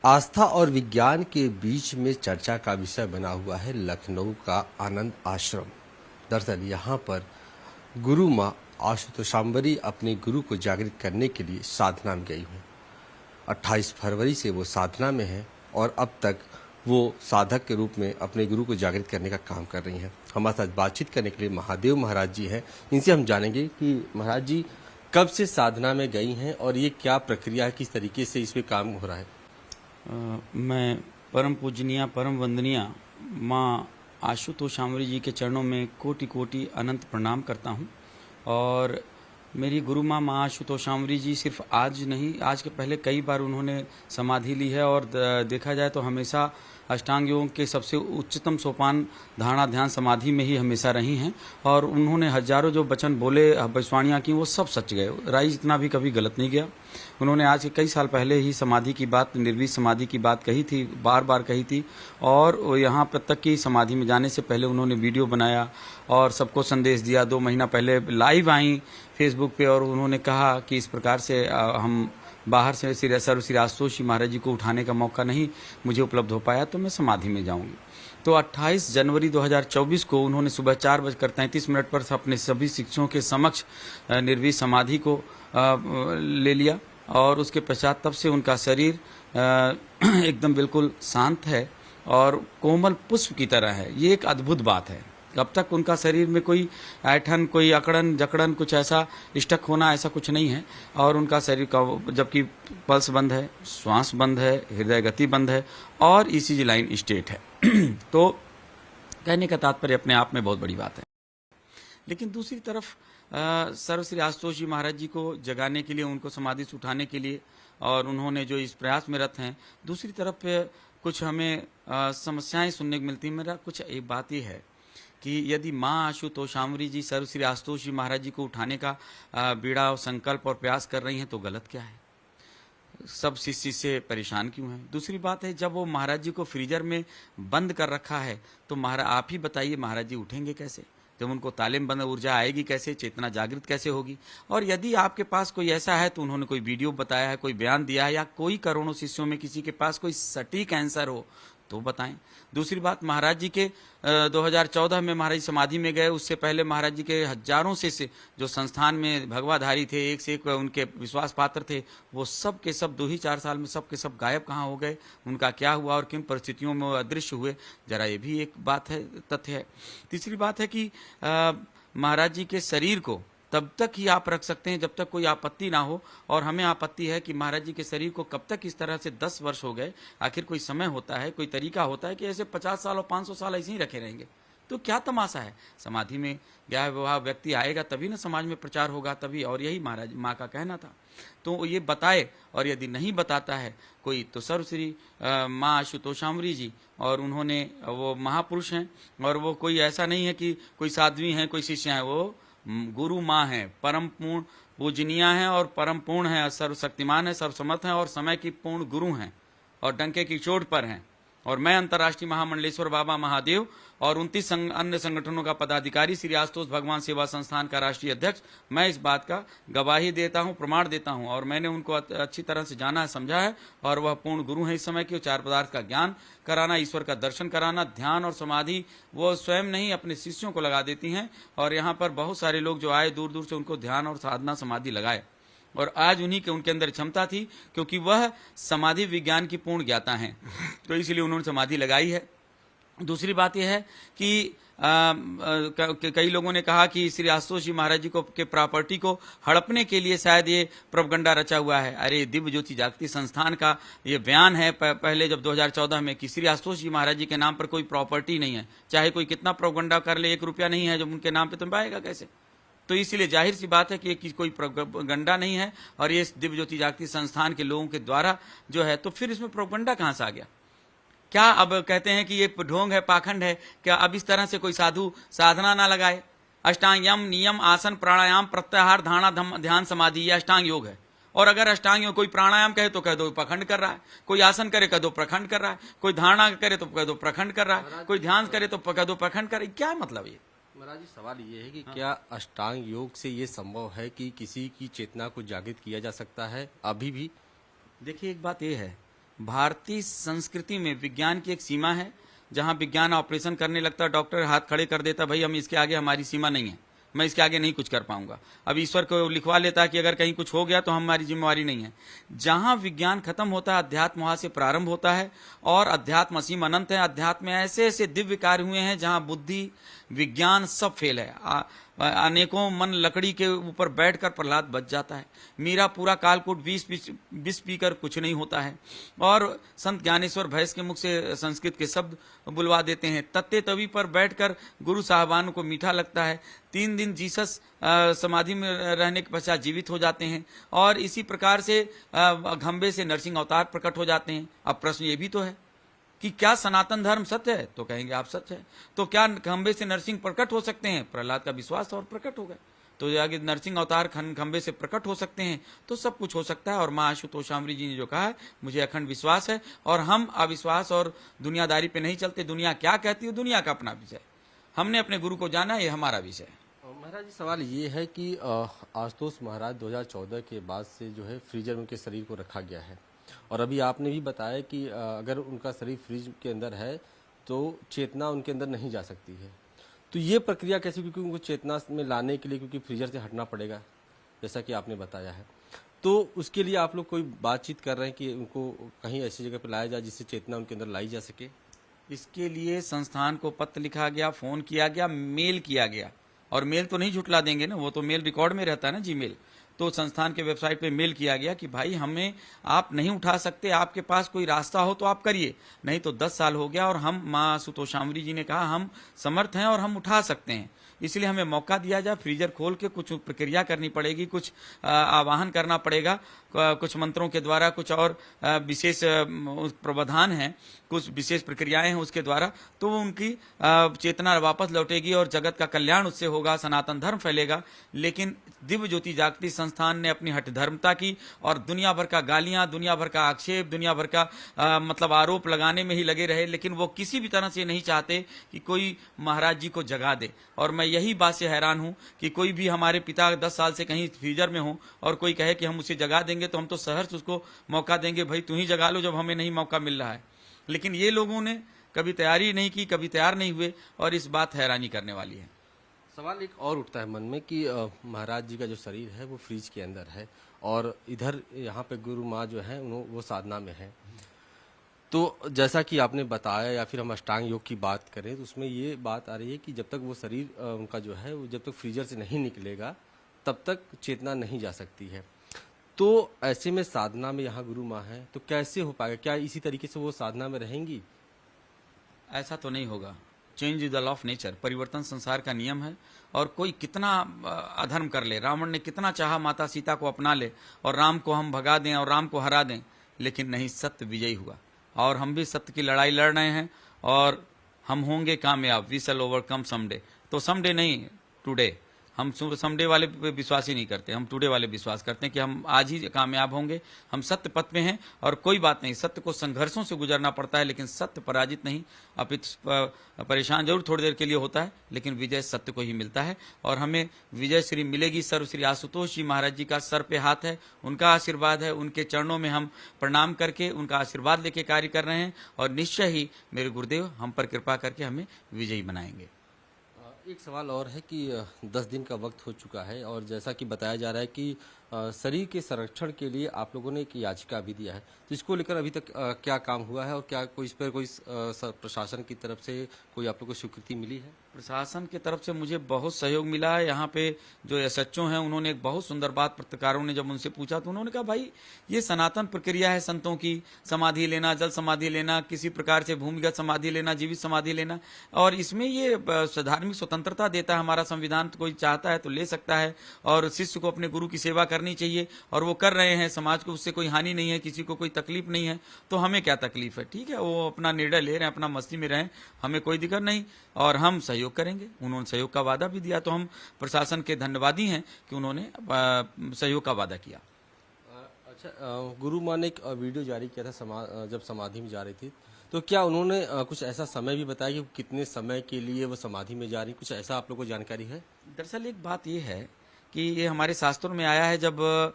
आस्था और विज्ञान के बीच में चर्चा का विषय बना हुआ है लखनऊ का आनंद आश्रम। दरअसल यहाँ पर गुरु माँ आशुतोषांबरी अपने गुरु को जागृत करने के लिए साधना में गई हूँ। 28 फरवरी से वो साधना में है और अब तक वो साधक के रूप में अपने गुरु को जागृत करने का काम कर रही हैं। हमारे साथ बातचीत करने के लिए महादेव महाराज जी हैं। इनसे हम जानेंगे कि महाराज जी कब से साधना में गई हैं और ये क्या प्रक्रिया, किस तरीके से इस पे काम हो रहा है। मैं परम पूजनीय परम वंदनीय माँ आशुतोषांबरी जी के चरणों में कोटि कोटि अनंत प्रणाम करता हूँ। और मेरी गुरु माँ आशुतोषांबरी जी सिर्फ आज नहीं, आज के पहले कई बार उन्होंने समाधि ली है और देखा जाए तो हमेशा अष्टांग योग के सबसे उच्चतम सोपान धारणा ध्यान समाधि में ही हमेशा रही हैं। और उन्होंने हजारों जो वचन बोले, भविष्यवाणियाँ की, वो सब सच गए। राइज इतना भी कभी गलत नहीं गया। उन्होंने आज के कई साल पहले ही समाधि की बात, निर्विष समाधि की बात कही थी, बार बार कही थी। और यहाँ पर तक कि समाधि में जाने से पहले उन्होंने वीडियो बनाया और सबको संदेश दिया। 2 महीना पहले लाइव आई फेसबुक पे और उन्होंने कहा कि इस प्रकार से हम बाहर से श्री आशुतोष जी महाराज जी को उठाने का मौका नहीं मुझे उपलब्ध हो पाया, तो मैं समाधि में जाऊंगी। तो 28 जनवरी 2024 को उन्होंने सुबह 4:33 पर अपने सभी शिक्षकों के समक्ष निर्विष समाधि को ले लिया। और उसके पश्चात तब से उनका शरीर एकदम बिल्कुल शांत है और कोमल पुष्प की तरह है। ये एक अद्भुत बात है। अब तक उनका शरीर में कोई ऐठन, कोई अकड़न जकड़न, कुछ ऐसा स्टक होना, ऐसा कुछ नहीं है। और उनका शरीर का, जबकि पल्स बंद है, श्वास बंद है, हृदय गति बंद है और ईसीजी लाइन स्टेट है। तो कहने का तात्पर्य अपने आप में बहुत बड़ी बात है। लेकिन दूसरी तरफ सर्वश्री आशुतोष जी महाराज जी को जगाने के लिए, उनको समाधि से उठाने के लिए और उन्होंने जो इस प्रयास में रत हैं, दूसरी तरफ कुछ हमें समस्याएं सुनने को मिलती। मेरा कुछ एक बात ही है कि यदि माँ आशुतोषांबरी जी सर्वश्री आशुतोष जी महाराज जी को उठाने का बीड़ा और संकल्प और प्रयास कर रही हैं, तो गलत क्या है? सब शिष्य से परेशान क्यों हैं? दूसरी बात है, जब वो महाराज जी को फ्रीजर में बंद कर रखा है, तो महाराज आप ही बताइए महाराज जी उठेंगे कैसे? जब उनको ताले में बंद ऊर्जा आएगी कैसे? चेतना जागृत कैसे होगी? और यदि आपके पास कोई ऐसा है तो उन्होंने कोई वीडियो बताया है, कोई बयान दिया है, या कोई करोड़ों शिष्यों में किसी के पास कोई सटीक आंसर हो तो बताएं। दूसरी बात, महाराज जी के 2014 में महाराज समाधि में गए, उससे पहले महाराज जी के हजारों शिष्य जो संस्थान में भगवाधारी थे, एक से एक उनके विश्वास पात्र थे, वो सब के सब 2 ही 4 साल में सब के सब गायब कहाँ हो गए? उनका क्या हुआ और किन परिस्थितियों में वो अदृश्य हुए? जरा ये भी एक बात है, तथ्य है। तीसरी बात है कि महाराज जी के शरीर को तब तक ही आप रख सकते हैं जब तक कोई आपत्ति ना हो। और हमें आपत्ति है कि महाराज जी के शरीर को कब तक इस तरह से 10 वर्ष हो गए। आखिर कोई समय होता है, कोई तरीका होता है कि ऐसे 50 साल और 500 साल ऐसे ही रखे रहेंगे? तो क्या तमाशा है? समाधि में गया विवाह व्यक्ति आएगा तभी ना समाज में प्रचार होगा, तभी। और यही महाराज माँ का कहना था। तो ये बताए, और यदि नहीं बताता है कोई तो सर्वश्री माँ आशुतोषांबरी जी, और उन्होंने, वो महापुरुष हैं और वो कोई ऐसा नहीं है कि कोई साध्वी हैं, कोई शिष्य हैं। वो गुरु माँ है, परम पूर्ण पूजनीय है और परम पूर्ण है, सर्वशक्तिमान है, सर्वसमर्थ है और समय की पूर्ण गुरु हैं और डंके की चोट पर हैं। और मैं अंतर्राष्ट्रीय महामंडलेश्वर बाबा महादेव और 29 अन्य संगठनों का पदाधिकारी, श्री आशुतोष भगवान सेवा संस्थान का राष्ट्रीय अध्यक्ष, मैं इस बात का गवाही देता हूं, प्रमाण देता हूं। और मैंने उनको अच्छी तरह से जाना है, समझा है, और वह पूर्ण गुरु है इस समय के। 4 पदार्थ का ज्ञान कराना, ईश्वर का दर्शन कराना, ध्यान और समाधि वो स्वयं नहीं अपने शिष्यों को लगा देती हैं। और यहाँ पर बहुत सारे लोग जो आए दूर दूर से, उनको ध्यान और साधना समाधि लगाए। और आज उनके अंदर क्षमता थी, क्योंकि वह समाधि विज्ञान की पूर्ण ज्ञाता हैं, तो इसलिए उन्होंने समाधि लगाई है। दूसरी बात यह है कि कई लोगों ने कहा कि श्री आशुतोष जी महाराज जी को के प्रॉपर्टी को हड़पने के लिए शायद ये प्रोपगंडा रचा हुआ है। अरे, दिव्य ज्योति जागृति संस्थान का ये बयान है पहले जब 2014 में कि श्री आशुतोष जी महाराज जी के नाम पर कोई प्रॉपर्टी नहीं है। चाहे कोई कितना प्रोपगंडा कर ले, 1 रुपया नहीं है जब उनके नाम पे, तो पाएगा कैसे? तो इसलिए जाहिर सी बात है कि कोई प्रोपगंडा नहीं है और ये दिव्य ज्योति जागृति संस्थान के लोगों के द्वारा जो है, तो फिर इसमें प्रोपगंडा कहां से आ गया? क्या अब कहते हैं कि ये ढोंग है, पाखंड है? क्या अब इस तरह से कोई साधु साधना ना लगाए? अष्टांग यम, नियम, आसन, प्राणायाम, प्रत्याहार, धारणा, ध्यान, समाधि, ये अष्टांग योग है। और अगर अष्टांग योग, कोई प्राणायाम कहे तो कह दो पाखंड कर रहा है, कोई आसन करे कह दो प्रखंड कर रहा है, कोई धारणा करे तो कह दो प्रखंड कर रहा है, कोई ध्यान करे तो कह दो प्रखंड कर रहा है। क्या मतलब ये? महाराज जी, सवाल ये है कि क्या अष्टांग योग से ये संभव है कि किसी की चेतना को जागृत किया जा सकता है अभी भी? देखिए, एक बात ये है भारतीय संस्कृति में विज्ञान की एक सीमा है, जहां विज्ञान ऑपरेशन करने लगता है, डॉक्टर हाथ खड़े कर देता, भाई हम इसके आगे, हमारी सीमा नहीं है, मैं इसके आगे नहीं कुछ कर पाऊंगा। अब ईश्वर को लिखवा लेता है कि अगर कहीं कुछ हो गया तो हमारी जिम्मेवारी नहीं है। जहां विज्ञान खत्म होता है, अध्यात्म वहां से प्रारंभ होता है, और अध्यात्म असीम अनंत है। अध्यात्म में ऐसे ऐसे दिव्य कार्य हुए हैं जहां बुद्धि विज्ञान सब फेल है। अनेकों मन लकड़ी के ऊपर बैठकर प्रहलाद बच जाता है। मीरा पूरा कालकूट विष पीकर कुछ नहीं होता है। और संत ज्ञानेश्वर भैंस के मुख से संस्कृत के शब्द बुलवा देते हैं। तत्ते तवी पर बैठकर गुरु साहबान को मीठा लगता है। 3 दिन जीसस समाधि में रहने के पश्चात जीवित हो जाते हैं। और इसी प्रकार से घंबे से नरसिंह अवतार प्रकट हो जाते हैं। अब प्रश्न ये भी तो है कि क्या सनातन धर्म सत्य है? तो कहेंगे आप सत्य है। तो क्या खंबे से नरसिंह प्रकट हो सकते हैं? प्रहलाद का विश्वास था और प्रकट हो गए। तो आगे नरसिंह अवतार खंबे से प्रकट हो सकते हैं, तो सब कुछ हो सकता है। और मां आशुतोषामरी जी ने जो कहा है, मुझे अखंड विश्वास है। और हम अविश्वास और दुनियादारी पे नहीं चलते। दुनिया क्या कहती है, दुनिया का अपना विषय। हमने अपने गुरु को जाना, ये हमारा विषय है। महाराज जी, सवाल ये है कि आशुतोष महाराज 2014 के बाद से जो है फ्रीजर में उनके शरीर को रखा गया है, और अभी आपने भी बताया कि अगर उनका शरीर फ्रिज के अंदर है तो चेतना उनके अंदर नहीं जा सकती है। तो ये प्रक्रिया कैसे, क्योंकि उनको चेतना में लाने के लिए क्योंकि फ्रीजर से हटना पड़ेगा, जैसा कि आपने बताया है, तो उसके लिए आप लोग कोई बातचीत कर रहे हैं कि उनको कहीं ऐसी जगह पर लाया जाए जिससे चेतना उनके अंदर लाई जा सके? इसके लिए संस्थान को पत्र लिखा गया, फोन किया गया, मेल किया गया। और मेल तो नहीं झुठला देंगे ना, वो तो मेल रिकॉर्ड में रहता है ना, जीमेल। तो संस्थान के वेबसाइट पे मेल किया गया कि भाई हमें आप नहीं उठा सकते, आपके पास कोई रास्ता हो तो आप करिए, नहीं तो 10 साल हो गया और हम, मां आशुतोषामरी जी ने कहा हम समर्थ हैं और हम उठा सकते हैं, इसलिए हमें मौका दिया जाए। फ्रीजर खोल के कुछ प्रक्रिया करनी पड़ेगी, कुछ आवाहन करना पड़ेगा, कुछ मंत्रों के द्वारा, कुछ और विशेष प्रावधान हैं, कुछ विशेष प्रक्रियाएं हैं उसके द्वारा, तो उनकी चेतना वापस लौटेगी और जगत का कल्याण उससे होगा, सनातन धर्म फैलेगा। लेकिन दिव्य ज्योति जागृति संस्थान ने अपनी हठधर्मता की और दुनिया भर का गालियां, दुनिया भर का आक्षेप, दुनिया भर का मतलब आरोप लगाने में ही लगे रहे, लेकिन वो किसी भी तरह से नहीं चाहते कि कोई महाराज जी को जगा दे। और मैं यही बात से हैरान हूं कि कोई भी हमारे पिता 10 साल से कहीं फ्रीजर में हो और कोई कहे कि हम उसे जगा देंगे, तो हम तो सहर्ष उसको मौका देंगे, भाई तू ही जगा लो जब हमें नहीं मौका मिल रहा है। लेकिन ये लोगों ने कभी तैयारी नहीं की, कभी तैयार नहीं हुए, और इस बात हैरानी करने वाली है। सवाल एक और उठता है मन में कि महाराज जी का जो शरीर है वो फ्रिज के अंदर है, और इधर यहाँ पे गुरु माँ जो है वो साधना में है। तो जैसा कि आपने बताया, या फिर हम अष्टांग योग की बात करें, तो उसमें ये बात आ रही है कि जब तक वो शरीर उनका जो है वो जब तक फ्रीजर से नहीं निकलेगा तब तक चेतना नहीं जा सकती है। तो ऐसे में साधना में यहाँ गुरु माँ है, तो कैसे हो पाएगा? क्या इसी तरीके से वो साधना में रहेंगी? ऐसा तो नहीं होगा। Change is the law of nature, परिवर्तन संसार का नियम है। और कोई कितना अधर्म कर ले, रावण ने कितना चाहा माता सीता को अपना ले और राम को हम भगा दें और राम को हरा दें, लेकिन नहीं, सत्य विजयी हुआ। और हम भी सत्य की लड़ाई लड़ रहे हैं और हम होंगे कामयाब। We shall overcome someday. तो समडे नहीं, टुडे। हम समडे वाले पे विश्वास ही नहीं करते, हम टुडे वाले विश्वास करते हैं कि हम आज ही कामयाब होंगे। हम सत्य पथ पे हैं और कोई बात नहीं, सत्य को संघर्षों से गुजरना पड़ता है, लेकिन सत्य पराजित नहीं, अपितु परेशान जरूर थोड़ी देर के लिए होता है, लेकिन विजय सत्य को ही मिलता है। और हमें विजय श्री मिलेगी। सर्व श्री आशुतोष जी महाराज जी का सर पे हाथ है, उनका आशीर्वाद है, उनके चरणों में हम प्रणाम करके उनका आशीर्वाद लेके कार्य कर रहे हैं, और निश्चय ही मेरे गुरुदेव हम पर कृपा करके हमें विजयी बनाएंगे। एक सवाल और है कि 10 दिन का वक्त हो चुका है, और जैसा कि बताया जा रहा है कि शरीर के संरक्षण के लिए आप लोगों ने एक याचिका भी दिया है, तो इसको लेकर अभी तक क्या काम हुआ है, और क्या कोई इस पर कोई प्रशासन की तरफ से कोई आप लोग को स्वीकृति मिली है? प्रशासन की तरफ से मुझे बहुत सहयोग मिला है। यहाँ पे जो एसएचओ हैं, उन्होंने एक बहुत सुंदर बात, पत्रकारों ने जब उनसे पूछा तो उन्होंने कहा भाई ये सनातन प्रक्रिया है संतों की, समाधि लेना, जल समाधि लेना, किसी प्रकार से भूमिगत समाधि लेना, जीवित समाधि लेना, और इसमें ये धार्मिक स्वतंत्रता देता है हमारा संविधान। तो कोई चाहता है तो ले सकता है, और शिष्य को अपने गुरु की सेवा करनी चाहिए, और वो कर रहे हैं। समाज को उससे कोई हानि नहीं है, किसी को कोई तकलीफ नहीं है, तो हमें क्या तकलीफ है? ठीक है, वो अपना निर्णय ले रहे हैं, अपना मस्ती में रहें, हमें कोई दिक्कत नहीं, और हम सहयोग करेंगे। उन्होंने सहयोग का वादा भी दिया, तो हम प्रशासन के धन्यवादी हैं कि उन्होंने सहयोग का वादा किया। अच्छा, गुरु माँ ने एक वीडियो जारी किया था जब समाधि में जा रही थी, तो क्या उन्होंने कुछ ऐसा समय भी बताया कि कितने समय के लिए वो समाधि में जा रही, कुछ ऐसा आप लोग को जानकारी है? दरअसल एक बात यह है कि ये हमारे शास्त्रों में आया है, जब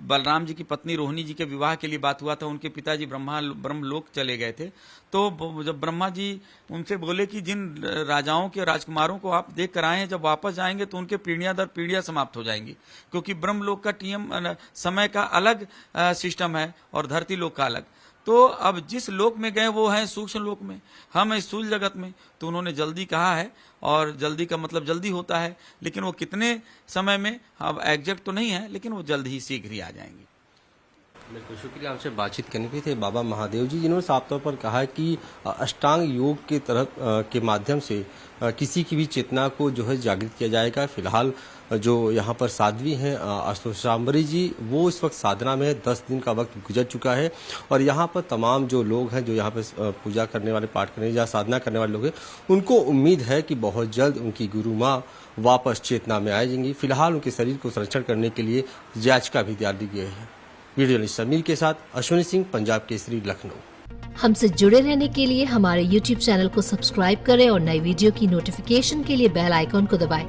बलराम जी की पत्नी रोहिणी जी के विवाह के लिए बात हुआ था, उनके पिताजी ब्रह्मलोक चले गए थे। तो जब ब्रह्मा जी उनसे बोले कि जिन राजाओं के राजकुमारों को आप देख कर आए हैं, जब वापस जाएंगे तो उनके पीढ़ियां दर पीढ़ियां समाप्त हो जाएंगी, क्योंकि ब्रह्मलोक का समय का अलग सिस्टम है और धरती लोक का अलग। तो अब जिस लोक में गए वो है सूक्ष्म लोक में, हम है स्थूल जगत में। तो उन्होंने जल्दी कहा है, और जल्दी का मतलब जल्दी होता है, लेकिन वो कितने समय में अब एग्जैक्ट तो नहीं है, लेकिन वो जल्द ही शीघ्र ही आ जाएंगे। बिल्कुल, शुक्रिया हमसे बातचीत करने के लिए। थे बाबा महादेव जी, जिन्होंने साफ तौर पर कहा है कि अष्टांग योग के तरह के माध्यम से किसी की भी चेतना को जो है जागृत किया जाएगा। फिलहाल जो यहाँ पर साध्वी हैं आशुतोष शांभरी जी, वो इस वक्त साधना में है। 10 दिन का वक्त गुजर चुका है और यहाँ पर तमाम जो लोग हैं, जो यहाँ पर पूजा करने वाले, पाठ करने या साधना करने वाले लोग हैं, उनको उम्मीद है कि बहुत जल्द उनकी गुरु माँ वापस चेतना में आ जाएंगी। फिलहाल उनके शरीर को संरक्षण करने के लिए याचिका भी दायर दी गई है। वीडियो जर्नलिस्ट समीर के साथ अश्विनी सिंह, पंजाब केसरी, लखनऊ। हमसे जुड़े रहने के लिए हमारे YouTube चैनल को सब्सक्राइब करें और नई वीडियो की नोटिफिकेशन के लिए बेल आइकॉन को दबाएं।